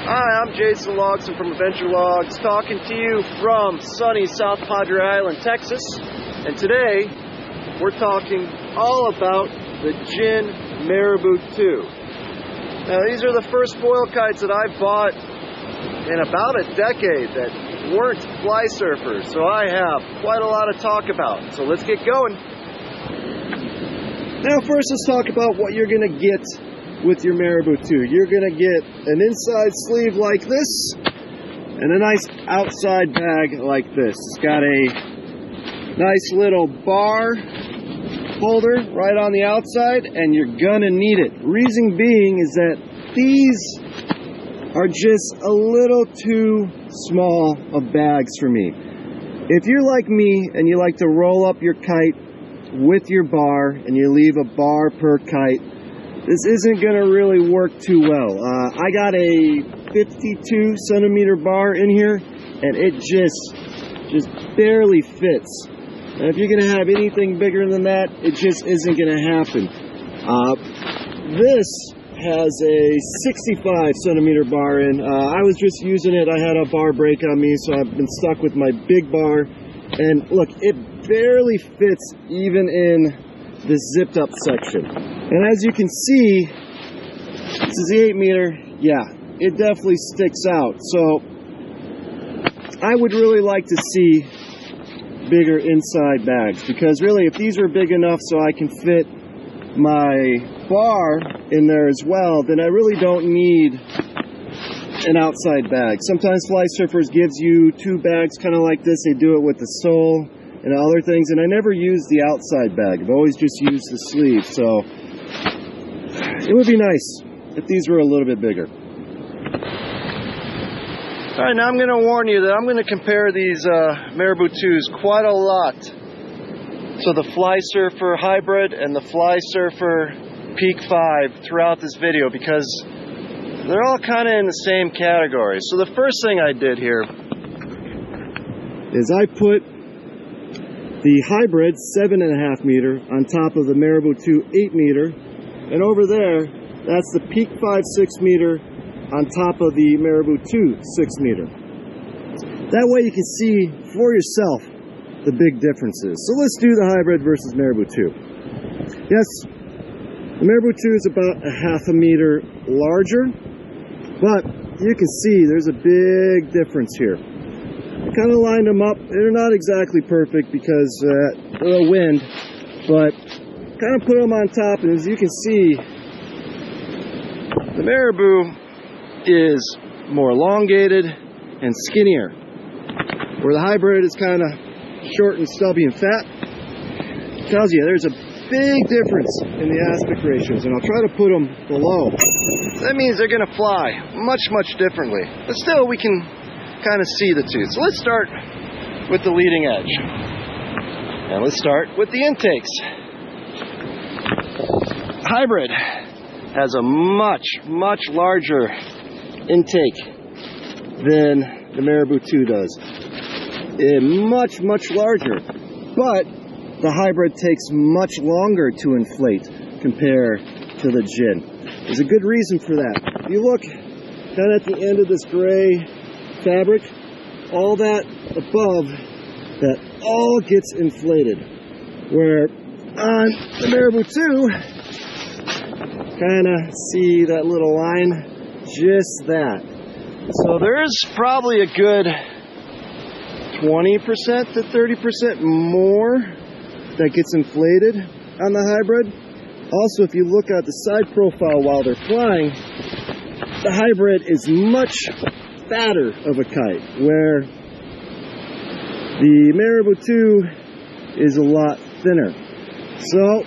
Hi, I'm Jason Logson from Adventure Logs, talking to you from sunny South Padre Island, Texas. And today, we're talking all about the Gin Marabou2. Now, these are the first Foilkites that I bought in about a decade that weren't Flysurfers, so I have quite a lot to talk about. So let's get going. Now, first, let's talk about what you're going to get with your Marabou2. You're going to get an inside sleeve like this and a nice outside bag like this. It's got a nice little bar holder right on the outside, and you're going to need it. Reason being is that these are just a little too small of bags for me. If you're like me and you like to roll up your kite with your bar and you leave a bar per kite, this isn't going to really work too well. I got a 52 centimeter bar in here, and it just barely fits. And if you're going to have anything bigger than that, it just isn't going to happen. This has a 65 centimeter bar in. I was just using it. I had a bar break on me, so I've been stuck with my big bar. And look, it barely fits even in the zipped up section. And as you can see, this is the 8 meter. Yeah, it definitely sticks out. So I would really like to see bigger inside bags, because really, if these were big enough so I can fit my bar in there as well, then I really don't need an outside bag. Sometimes Flysurfers gives you two bags kind of like this. They do it with the sole and other things, and I never use the outside bag. I've always just used the sleeve. So it would be nice if these were a little bit bigger. Alright, now I'm going to warn you that I'm going to compare these Marabou2s quite a lot to the Flysurfer Hybrid and the Flysurfer Peak5 throughout this video, because they're all kind of in the same category. So the first thing I did here is I put the Hybrid 7.5 meter on top of the Marabou2 8 meter, and over there, that's the Peak5 6 meter on top of the Marabou2 6 meter. That way you can see for yourself the big differences. So let's do the Hybrid versus Marabou2. Yes, the Marabou2 is about a half a meter larger, but you can see there's a big difference here. I kind of lined them up. They're not exactly perfect because of the wind, but kind of put them on top, and as you can see, the Marabou is more elongated and skinnier, where the Hybrid is kind of short and stubby and fat. It tells you there's a big difference in the aspect ratios, and I'll try to put them below. That means they're going to fly much differently, but still we can kind of see the two. So let's start with the leading edge, and let's start with the intakes. Hybrid has a much larger intake than the Marabou2 does. Much larger, but the Hybrid takes much longer to inflate compared to the Gin. There's a good reason for that. If you look kind of at the end of this gray fabric, all that above, that all gets inflated, where on the Marabou2, kind of see that little line, just that. So there's probably a good 20% to 30% more that gets inflated on the Hybrid. Also, if you look at the side profile while they're flying, the Hybrid is much fatter of a kite, where the Marabou2 is a lot thinner. So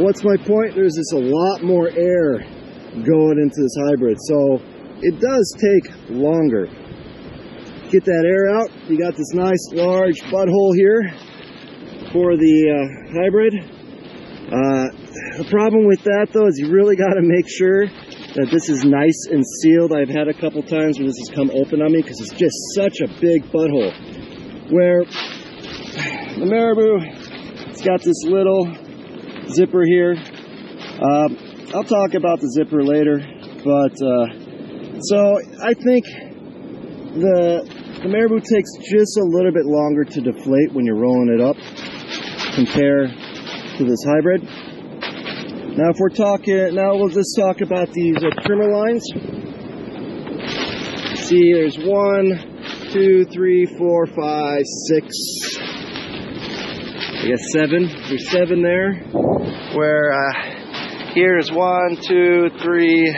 what's my point? There's just a lot more air going into this Hybrid, so it does take longer. Get that air out. You got this nice large butthole here for the Hybrid. The problem with that though is you really got to make sure that this is nice and sealed. I've had a couple times where this has come open on me because it's just such a big butthole. Where the Marabou, it's got this little zipper here. I'll talk about the zipper later, but So I think the Marabou takes just a little bit longer to deflate when you're rolling it up compared to this hybrid. Now if we're talking, now we'll just talk about these trimmer lines. See, there's 1, 2, 3, 4, 5, 6, I guess 7. There's 7 there. Where here's 1, 2, 3,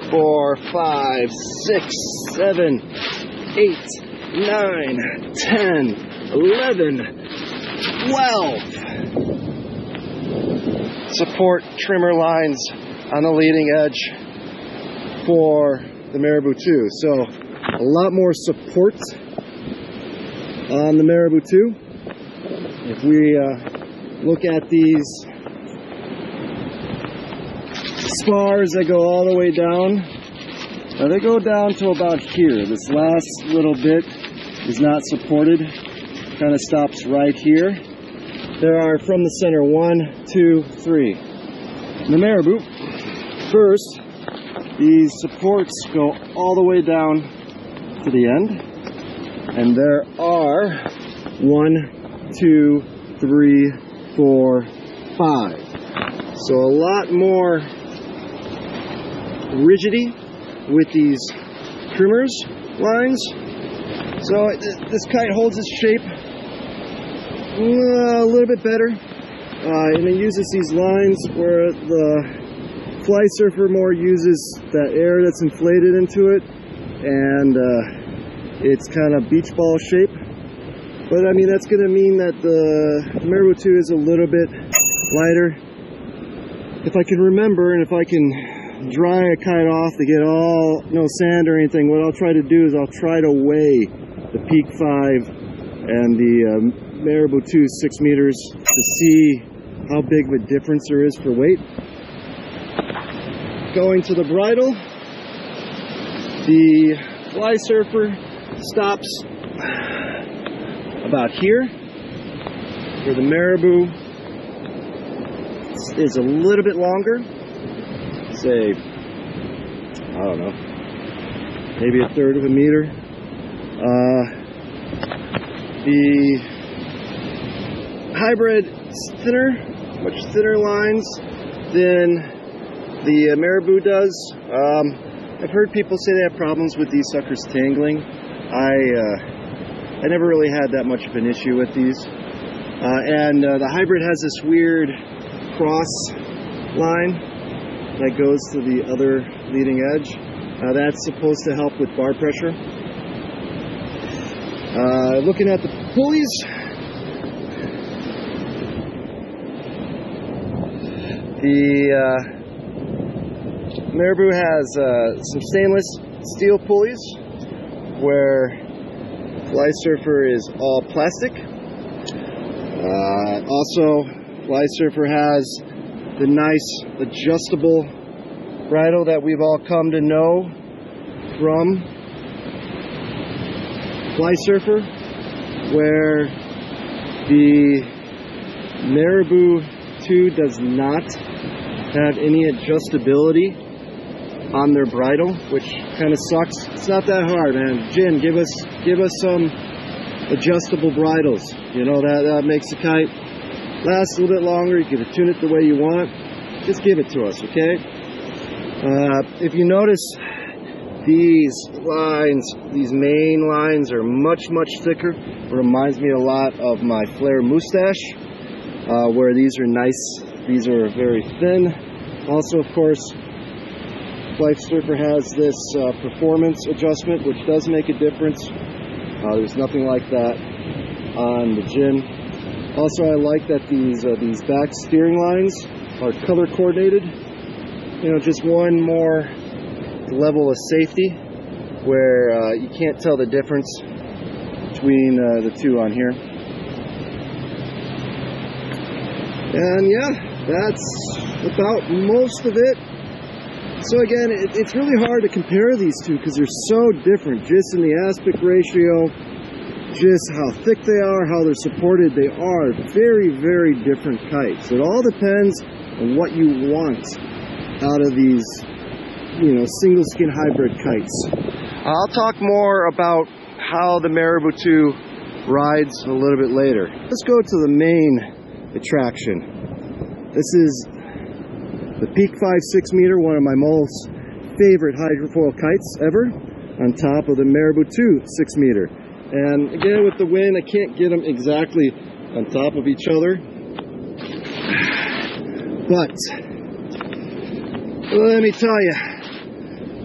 4, 5, 6, 7, 8, 9, 10, 11, 12 support trimmer lines on the leading edge for the Marabou2. So a lot more support on the Marabou2. If we look at these spars that go all the way down, they go down to about here. This last little bit is not supported, kind of stops right here. There are from the center 1, 2, 3. In the Marabou, first, these supports go all the way down to the end, and there are 1, 2, 3, 4, 5. So a lot more rigidity with these trimmers lines. So this kite holds its shape a little bit better, and it uses these lines where the Flysurfer more uses that air that's inflated into it, and it's kind of beach ball shape. But I mean, that's going to mean that the Marabou2 is a little bit lighter. If I can remember, and if I can dry a kite off to get no sand or anything, what I'll try to do is I'll try to weigh the Peak5 and the Marabou2 6 meters to see how big of a difference there is for weight. Going to the bridle, the Flysurfer stops about here, where the Marabou is a little bit longer, say, I don't know, maybe 1/3 of a meter. The hybrid is thinner, much thinner lines than the Marabou does. I've heard people say they have problems with these suckers tangling. I never really had that much of an issue with these. And the hybrid has this weird cross line that goes to the other leading edge. That's supposed to help with bar pressure. Looking at the pulleys, the Marabou has some stainless steel pulleys, where Flysurfer is all plastic. Also, Flysurfer has the nice adjustable bridle that we've all come to know from Flysurfer, where the Marabou2 does not have any adjustability on their bridle, which kind of sucks. It's not that hard, man. Jin, give us some adjustable bridles. You know, that makes the kite last a little bit longer. You can tune it the way you want. Just give it to us, okay? If you notice, these lines, these main lines are much thicker. It reminds me a lot of my flare moustache, where these are nice, these are very thin. Also, of course, Flysurfer has this performance adjustment, which does make a difference. There's nothing like that on the Jin. Also, I like that these back steering lines are color coordinated. You know, just one more level of safety, where you can't tell the difference between the two on here. And yeah, that's about most of it. So again, it's really hard to compare these two because they're so different, just in the aspect ratio, just how thick they are, how they're supported. They are very different kites. It all depends on what you want out of these single skin hybrid kites. I'll talk more about how the Marabou2 rides a little bit later. Let's go to the main attraction. This is the Peak5 6-meter, one of my most favorite hydrofoil kites ever, on top of the Marabou2 6-meter. And again, with the wind, I can't get them exactly on top of each other. But let me tell you,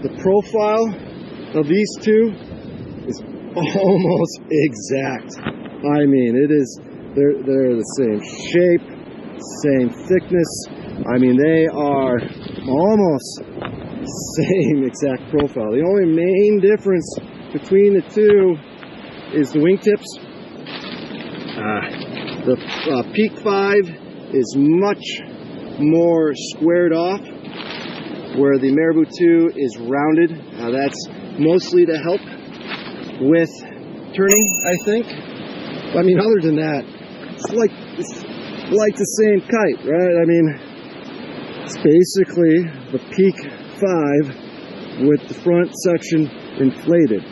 the profile of these two is almost exact. I mean, they're the same shape, same thickness. I mean, they are almost same exact profile. The only main difference between the two is the wingtips. The Peak5 is much more squared off, where the Marabou2 is rounded. That's mostly to help with turning, I think. I mean, other than that, it's like the same kite, right? I mean, it's basically the Peak5 with the front section inflated.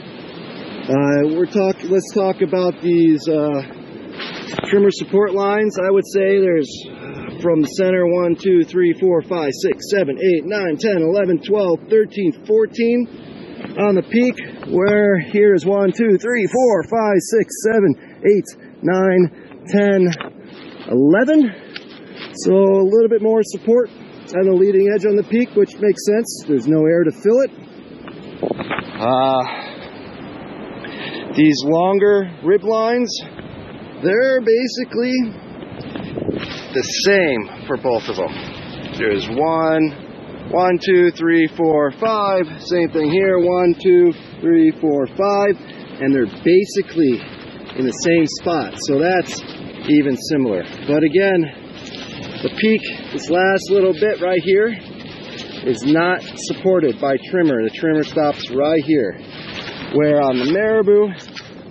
Let's talk about these trimmer support lines. I would say there's from the center 1, 2, 3, 4, 5, 6, 7, 8, 9, 10, 11, 12, 13, 14 on the Peak, where here is 1, 2, 3, 4, 5, 6, 7, 8, 9, 10, 11. So a little bit more support on the leading edge on the Peak, which makes sense. There's no air to fill it. These longer rib lines, they're basically the same for both of them. There's 1, 2, 3, 4, 5. Same thing here. 1, 2, 3, 4, 5. And they're basically in the same spot. So that's even similar. But again, the Peak, this last little bit right here, is not supported by trimmer. The trimmer stops right here. Where on the Marabou,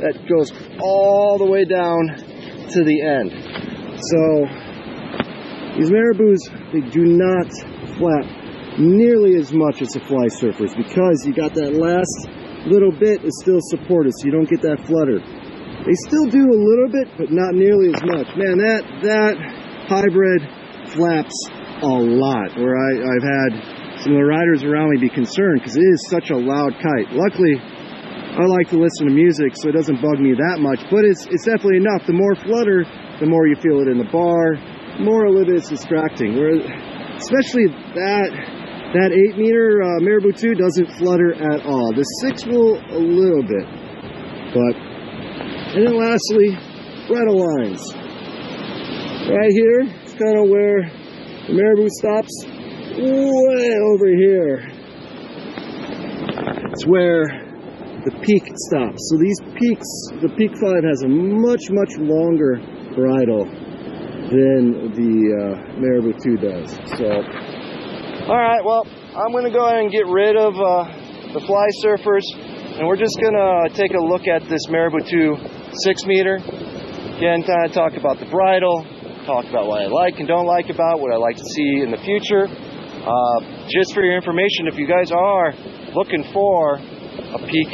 that goes all the way down to the end. So these Marabous, they do not flap nearly as much as the Flysurfers, because you got that last little bit is still supported, so you don't get that flutter. They still do a little bit, but not nearly as much. Man, that hybrid flaps a lot, where I've had some of the riders around me be concerned, because it is such a loud kite. Luckily, I like to listen to music, so it doesn't bug me that much, but it's definitely enough. The more flutter, the more you feel it in the bar, the more a little bit it's distracting. Where, especially that 8-meter Marabou2 doesn't flutter at all. The 6 will a little bit, but. And then lastly, bridle lines. Right here, it's kind of where the Marabou stops. Way over here, it's where the Peak stops. So these Peaks, the Peak5 has a much longer bridle than the Marabou2 does. So, all right, well, I'm going to go ahead and get rid of the Flysurfers, and we're just going to take a look at this Marabou2 6-meter. Again, kind of talk about the bridle, talk about what I like and don't like about, what I like to see in the future. Just for your information, if you guys are looking for a Peak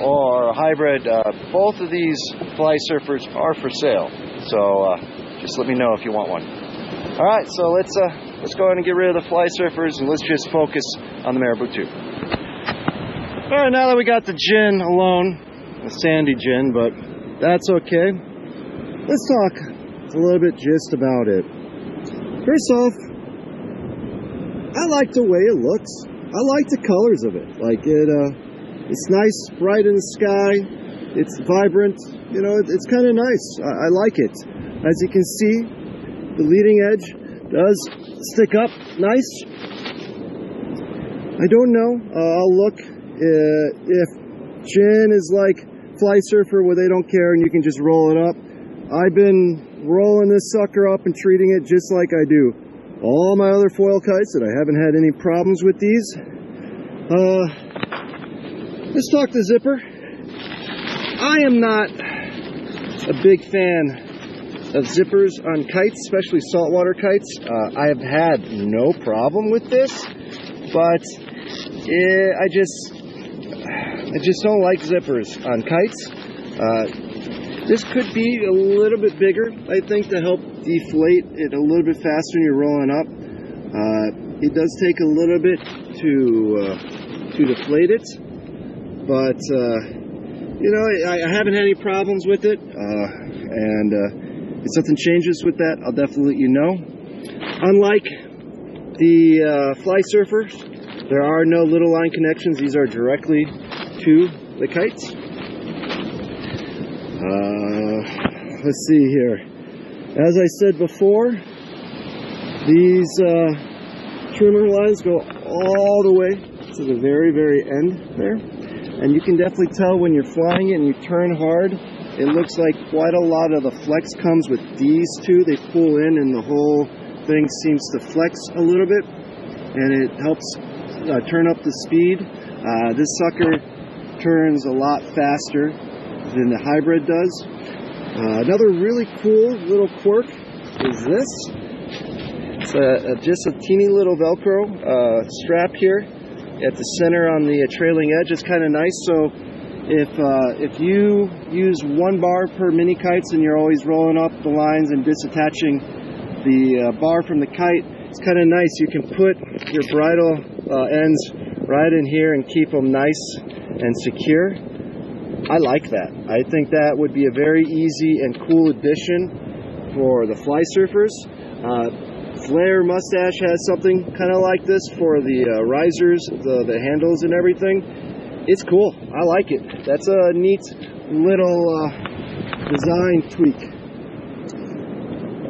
or a hybrid, both of these Flysurfers are for sale. So just let me know if you want one. All right, so let's go ahead and get rid of the Flysurfers, and let's just focus on the Marabou2. All right, now that we got the gin alone, the sandy gin, but that's okay. Let's talk a little bit just about it. First off, I like the way it looks. I like the colors of it. Like it's nice, bright in the sky. It's vibrant. You know, it's kind of nice. I like it. As you can see, the leading edge does stick up nice. I don't know. I'll look if gin is like Flysurfer, where they don't care and you can just roll it up. I've been rolling this sucker up and treating it just like I do all my other foil kites, and I haven't had any problems with these. Let's talk the zipper. I am not a big fan of zippers on kites, especially saltwater kites. I have had no problem with this, but I just don't like zippers on kites. This could be a little bit bigger, I think, to help deflate it a little bit faster when you're rolling up. It does take a little bit to deflate it, but you know, I haven't had any problems with it, and if something changes with that, I'll definitely let you know. Unlike the Flysurfers, there are no little line connections. These are directly to the kites. Let's see here. As I said before, these trimmer lines go all the way to the very, very end there. And you can definitely tell when you're flying it and you turn hard, it looks like quite a lot of the flex comes with these two. They pull in and the whole thing seems to flex a little bit. And it helps turn up the speed. This sucker turns a lot faster than the hybrid does. Another really cool little quirk is this. It's just a teeny little Velcro strap here at the center on the trailing edge. It's kind of nice. So if you use 1 bar per mini kites and you're always rolling up the lines and disattaching the bar from the kite, it's kind of nice. You can put your bridle ends right in here and keep them nice and secure. I like that. I think that would be a very easy and cool addition for the Flysurfers. Flare Mustache has something kind of like this for the risers, the handles and everything. It's cool. I like it. That's a neat little design tweak.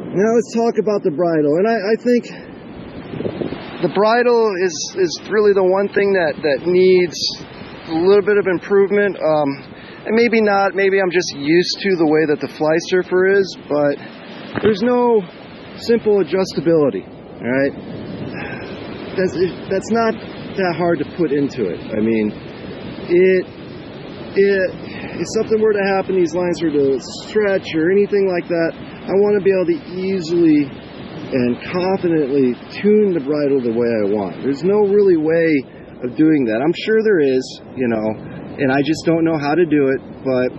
Now let's talk about the bridle. And I think the bridle is really the one thing that needs a little bit of improvement. And maybe not, maybe I'm just used to the way that the Flysurfer is, but there's no simple adjustability, all right? That's not that hard to put into it. I mean, if something were to happen, these lines were to stretch or anything like that, I want to be able to easily and confidently tune the bridle the way I want. There's no really way of doing that. I'm sure there is, you know, and I just don't know how to do it, but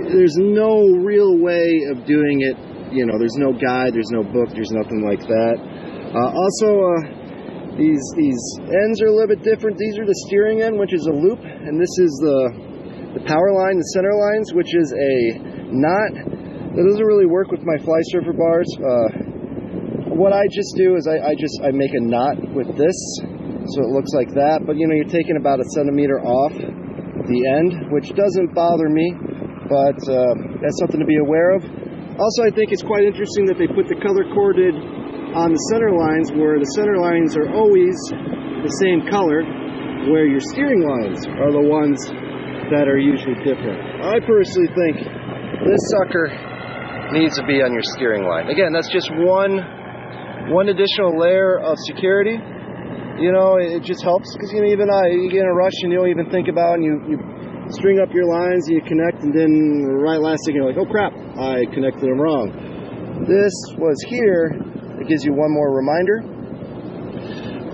there's no real way of doing it. You know, there's no guide, there's no book, there's nothing like that. These ends are a little bit different. These are the steering end, which is a loop, and this is the power line, the center lines, which is a knot. That doesn't really work with my Flysurfer bars. What I just do is I make a knot with this, so it looks like that. But you know, you're taking about 1 centimeter off the end, which doesn't bother me, but that's something to be aware of. Also, I think it's quite interesting that they put the color-coded on the center lines, where the center lines are always the same color, where your steering lines are the ones that are usually different. I personally think this sucker needs to be on your steering line. Again, that's just one additional layer of security. You know, it just helps, because you know, even you get in a rush and you don't even think about it, and you string up your lines and you connect, and then right last second you're like, oh crap, I connected them wrong. This was here. It gives you one more reminder.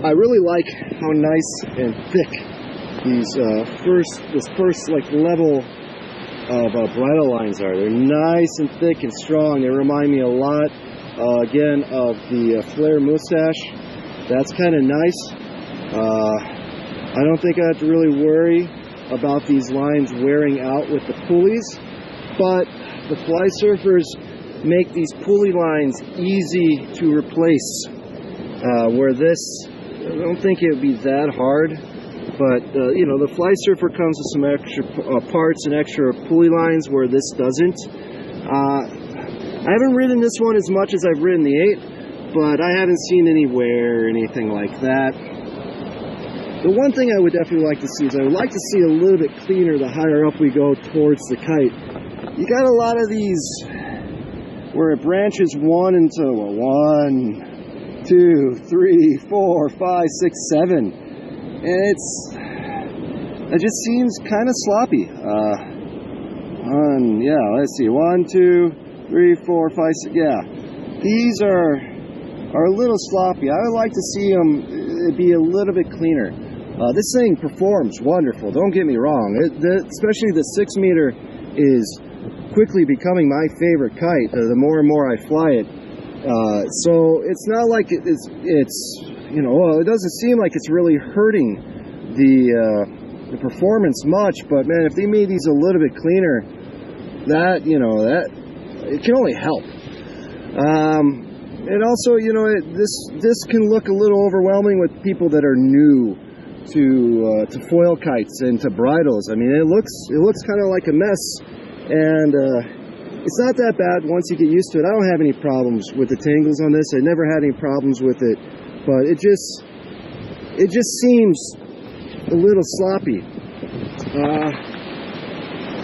I really like how nice and thick this first like level of bridle lines are. They're nice and thick and strong. They remind me a lot again of the Flare Mustache. That's kind of nice. I don't think I have to really worry about these lines wearing out with the pulleys, but the Flysurfers make these pulley lines easy to replace, where this, I don't think it would be that hard, but you know, the Flysurfer comes with some extra parts and extra pulley lines where this doesn't. I haven't ridden this one as much as I've ridden the 8, but I haven't seen any wear or anything like that. The one thing I would definitely like to see is I would like to see a little bit cleaner the higher up we go towards the kite. You got a lot of these where it branches one into 1, 2, 3, 4, 5, 6, 7. And it just seems kind of sloppy. Yeah, let's see, 1, 2, 3, 4, 5, 6. Yeah, these are a little sloppy. I would like to see them it'd be a little bit cleaner. This thing performs wonderful, don't get me wrong. Especially the 6 meter is quickly becoming my favorite kite the more and more I fly it. So it's not like it's you know, well, it doesn't seem like it's really hurting the performance much, but man, if they made these a little bit cleaner, that, you know, that it can only help. And also, you know, this can look a little overwhelming with people that are new to foil kites and to bridles. I mean, it looks kind of like a mess, and it's not that bad once you get used to it. I don't have any problems with the tangles on this. I never had any problems with it, but it just seems a little sloppy.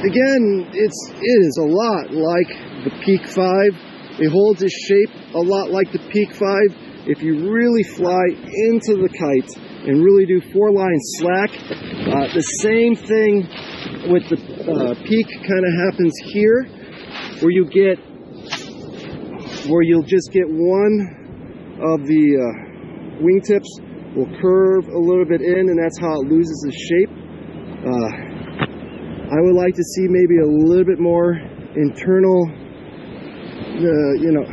Again, it is a lot like the Peak5. It holds its shape a lot like the Peak5. If you really fly into the kite and really do 4-line slack, the same thing with the Peak kind of happens here, where you'll just get one of the wingtips will curve a little bit in, and that's how it loses its shape. I would like to see maybe a little bit more internal, you know,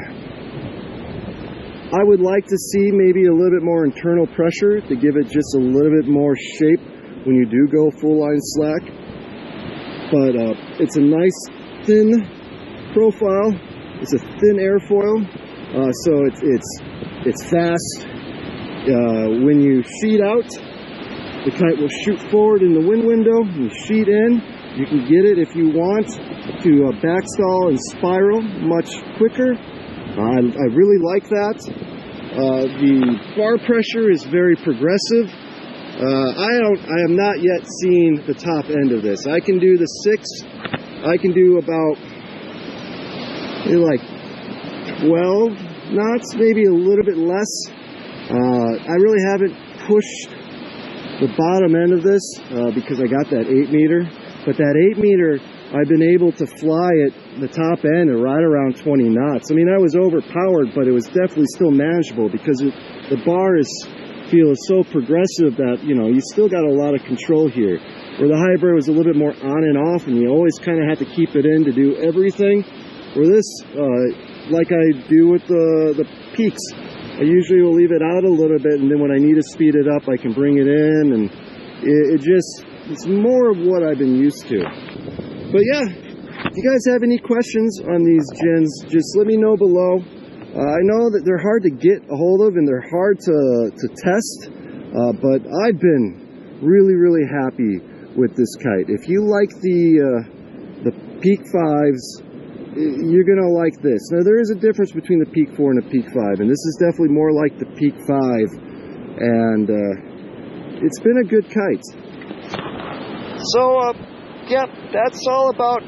I would like to see maybe a little bit more internal pressure to give it just a little bit more shape when you do go full line slack. But it's a nice thin profile. It's a thin airfoil, so it's fast. When you sheet out, the kite will shoot forward in the wind window. You sheet in. You can get it if you want to backstall and spiral much quicker. I really like that. The bar pressure is very progressive. I have not yet seen the top end of this. I can do the 6. I can do about like 12 knots, maybe a little bit less. I really haven't pushed the bottom end of this because I got that 8 meter. But that 8 meter, I've been able to fly at the top end at right around 20 knots. I mean, I was overpowered, but it was definitely still manageable because the bar feels so progressive that, you know, you still got a lot of control here. Where the hybrid was a little bit more on and off, and you always kind of had to keep it in to do everything. Where this, like I do with the Peaks, I usually will leave it out a little bit, and then when I need to speed it up, I can bring it in, and it's more of what I've been used to. But yeah, if you guys have any questions on these gins, just let me know below. I know that they're hard to get a hold of and they're hard to test, but I've been really happy with this kite. If you like the Peak5s, you're gonna like this. Now there is a difference between the Peak4 and the Peak5, and this is definitely more like the Peak5, and it's been a good kite. So yeah, that's all about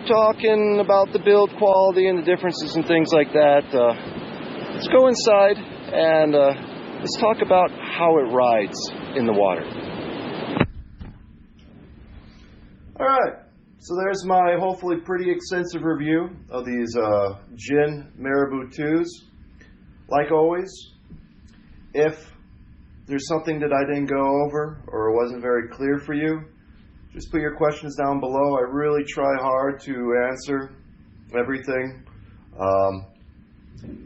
talking about the build quality and the differences and things like that. Let's go inside and let's talk about how it rides in the water. Alright, so there's my hopefully pretty extensive review of these Gin Marabou2s. Like always, if there's something that I didn't go over or it wasn't very clear for you, just put your questions down below. I really try hard to answer everything.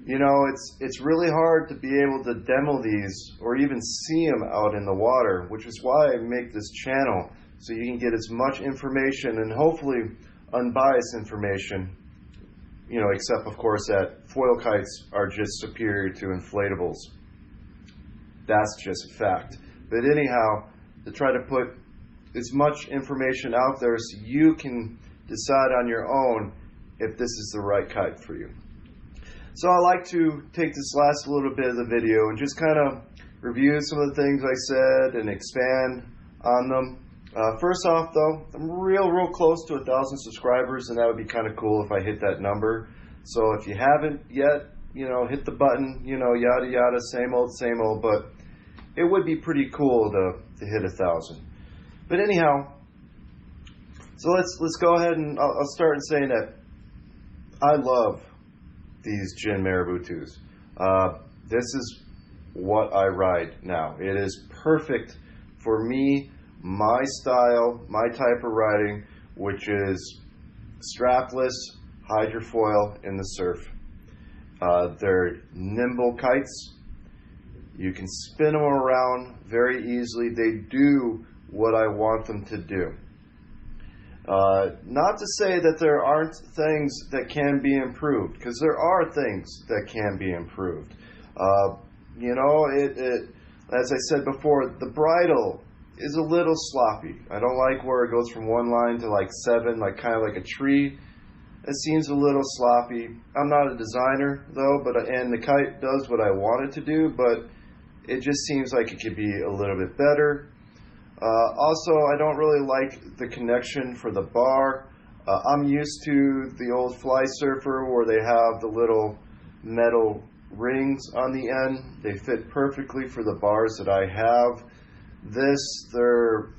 You know, it's really hard to be able to demo these or even see them out in the water, which is why I make this channel, so you can get as much information and hopefully unbiased information, you know, except of course that foil kites are just superior to inflatables. That's just a fact. But anyhow, to try to put as much information out there so you can decide on your own if this is the right kite for you. So I like to take this last little bit of the video and just kind of review some of the things I said and expand on them. First off though, I'm real close to 1,000 subscribers, and that would be kind of cool if I hit that number. So if you haven't yet, you know, hit the button, you know, yada yada, same old, but it would be pretty cool to hit 1,000. But anyhow, so let's go ahead and I'll start in saying that I love these Gin Marabou2s. This is what I ride now. It is perfect for me, my style, my type of riding, which is strapless hydrofoil in the surf. They're nimble kites. You can spin them around very easily. They do what I want them to do. Not to say that there aren't things that can be improved, because there are things that can be improved. You know, as I said before, the bridle is a little sloppy. I don't like where it goes from one line to like 7, like kind of like a tree. It seems a little sloppy. I'm not a designer though, and the kite does what I want it to do, but it just seems like it could be a little bit better. Also, I don't really like the connection for the bar. I'm used to the old Flysurfer where they have the little metal rings on the end. They fit perfectly for the bars that I have. They're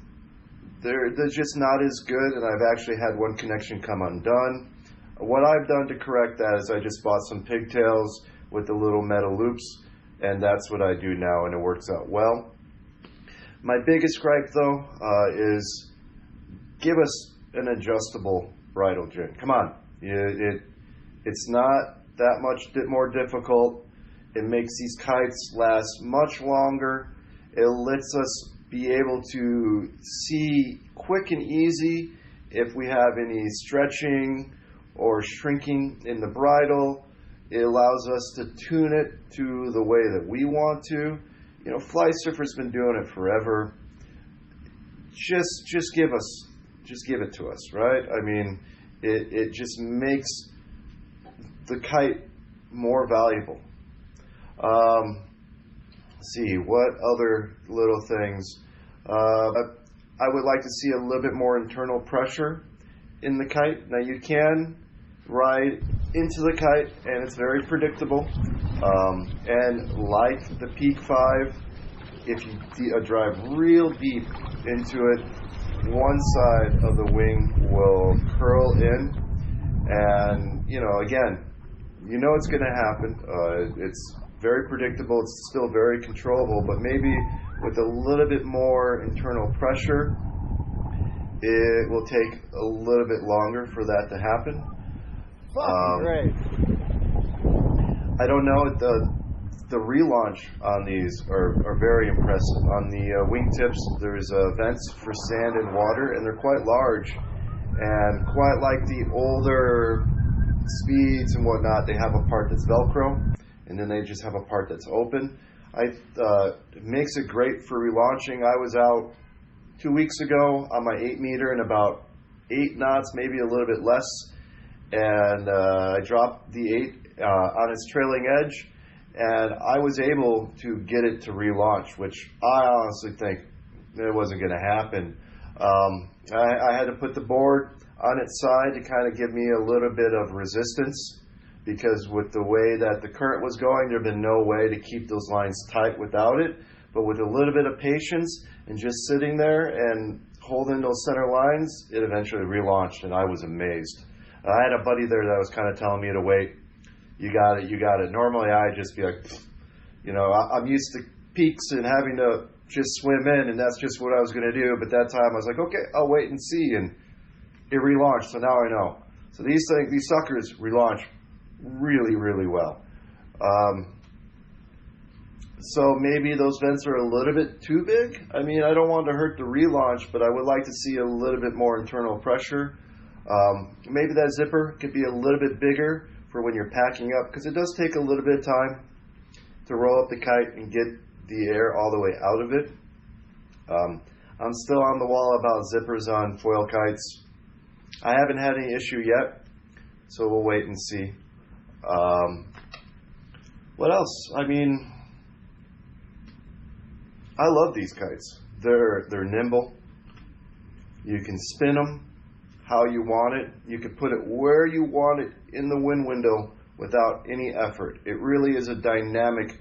just not as good, and I've actually had one connection come undone. What I've done to correct that is I just bought some pigtails with the little metal loops, and that's what I do now, and it works out well. My biggest gripe, though, is give us an adjustable bridle jig. Come on. It's not that much more difficult. It makes these kites last much longer. It lets us be able to see quick and easy if we have any stretching or shrinking in the bridle. It allows us to tune it to the way that we want to. You know, Flysurfer's been doing it forever. Just give it to us, right? I mean, it just makes the kite more valuable. Let's see, what other little things? I would like to see a little bit more internal pressure in the kite. Now you can ride into the kite and it's very predictable. And like the Peak5, if you drive real deep into it, one side of the wing will curl in, and again, it's going to happen. It's very predictable. It's still very controllable, but maybe with a little bit more internal pressure, it will take a little bit longer for that to happen. Great. I don't know. The relaunch on these are very impressive. On the wingtips, there's vents for sand and water, and they're quite large. And quite like the older Speeds and whatnot, they have a part that's Velcro, and then they just have a part that's open. It makes it great for relaunching. I was out 2 weeks ago on my 8 meter in about 8 knots, maybe a little bit less, and I dropped the 8 on its trailing edge, and I was able to get it to relaunch, which I honestly think it wasn't going to happen. I had to put the board on its side to kind of give me a little bit of resistance, because with the way that the current was going, there had been no way to keep those lines tight without it. But with a little bit of patience and just sitting there and holding those center lines, it eventually relaunched, and I was amazed. I had a buddy there that was kind of telling me to wait. You got it, you got it. Normally I'd just be like, I'm used to peaks and having to just swim in, and that's just what I was going to do. But that time I was like, okay, I'll wait and see, and it relaunched, so now I know. So these suckers relaunch really, really well. So maybe those vents are a little bit too big. I mean, I don't want to hurt the relaunch, but I would like to see a little bit more internal pressure. Maybe that zipper could be a little bit bigger for when you're packing up, because it does take a little bit of time to roll up the kite and get the air all the way out of it. I'm still on the wall about zippers on Foilkites. I haven't had any issue yet, so we'll wait and see. What else? I mean, I love these kites. They're nimble. You can spin them how you want it. You can put it where you want it in the wind window without any effort. It really is a dynamic,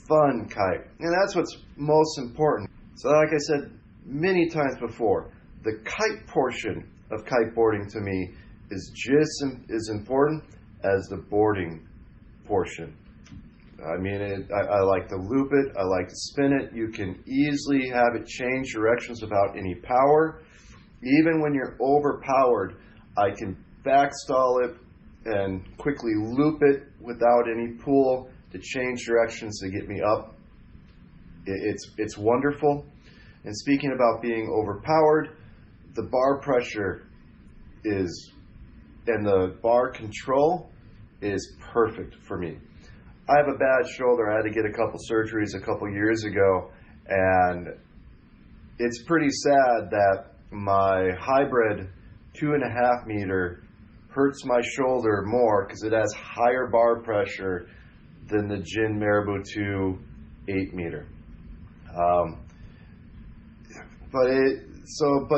fun kite. And that's what's most important. So like I said many times before, the kite portion of kiteboarding to me is just as important as the boarding portion. I mean, I like to loop it. I like to spin it. You can easily have it change directions without any power. Even when you're overpowered, I can backstall it and quickly loop it without any pull to change directions to get me up. It's wonderful. And speaking about being overpowered, the bar pressure and the bar control is perfect for me. I have a bad shoulder. I had to get a couple surgeries a couple years ago, and it's pretty sad that my hybrid 2.5 meter hurts my shoulder more because it has higher bar pressure than the Jin Marabou2 8 meter. But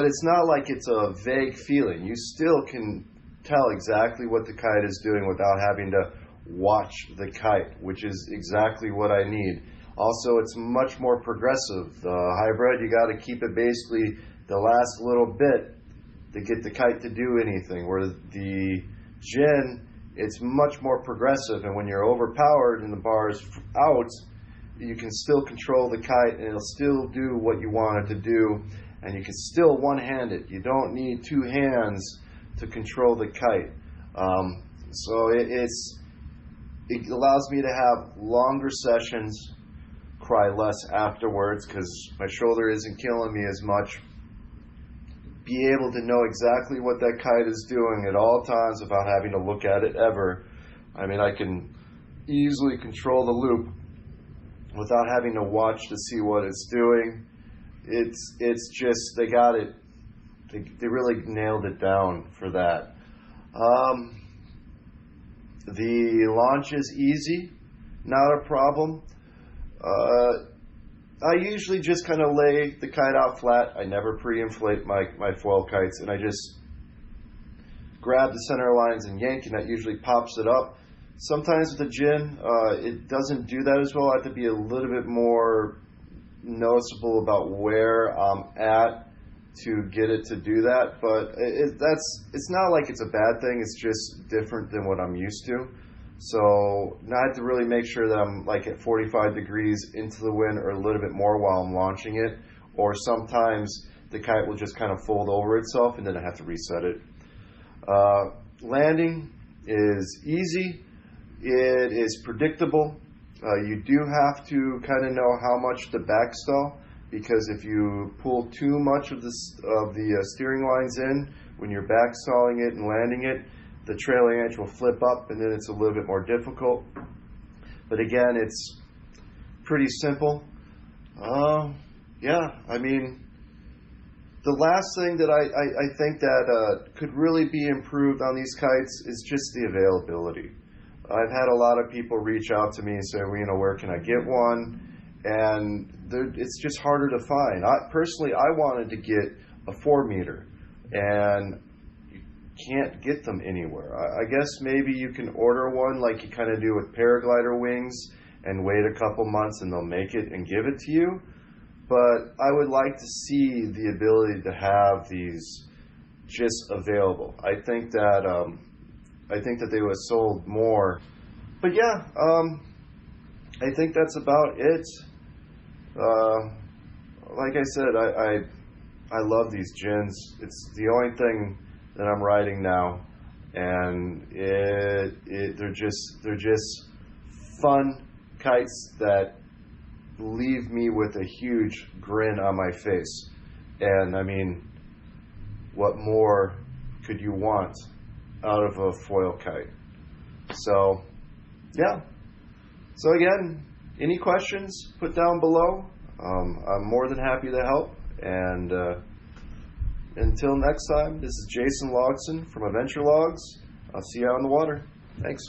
it's not like it's a vague feeling. You still can tell exactly what the kite is doing without having to watch the kite, which is exactly what I need. Also, it's much more progressive. The hybrid, you got to keep it basically the last little bit to get the kite to do anything, where the Jin, it's much more progressive, and when you're overpowered and the bar is out, you can still control the kite and it'll still do what you want it to do, and you can still one-hand it. You don't need two hands to control the kite. So it allows me to have longer sessions, cry less afterwards because my shoulder isn't killing me as much. Be able to know exactly what that kite is doing at all times without having to look at it ever. I mean, I can easily control the loop without having to watch to see what it's doing. It's just, they got it. They really nailed it down for that. The launch is easy, not a problem. I usually just kind of lay the kite out flat. I never pre-inflate my Foilkites, and I just grab the center lines and yank, and that usually pops it up. Sometimes with the Jin, it doesn't do that as well. I have to be a little bit more noticeable about where I'm at to get it to do that, but it's not like it's a bad thing. It's just different than what I'm used to. So now I have to really make sure that I'm like at 45 degrees into the wind or a little bit more while I'm launching it, or sometimes the kite will just kind of fold over itself and then I have to reset it. Landing is easy. It is predictable. You do have to kind of know how much to backstall, because if you pull too much of the steering lines in when you're backstalling it and landing it, the trailing edge will flip up and then it's a little bit more difficult. But again, it's pretty simple. Yeah, I mean, the last thing that I think that could really be improved on these kites is just the availability. I've had a lot of people reach out to me and say, well, you know, where can I get one? And it's just harder to find. Personally, I wanted to get a 4 meter, and you can't get them anywhere. I guess maybe you can order one like you kind of do with paraglider wings and wait a couple months and they'll make it and give it to you. But I would like to see the ability to have these just available. I think that they would have sold more. But yeah, I think that's about it. Like I said, I love these Jins. It's the only thing that I'm riding now, and they're just fun kites that leave me with a huge grin on my face. And I mean, what more could you want out of a foil kite? So yeah. So again, any questions, put down below. I'm more than happy to help. And until next time, this is Jason Logson from Adventure Logs. I'll see you out on the water. Thanks.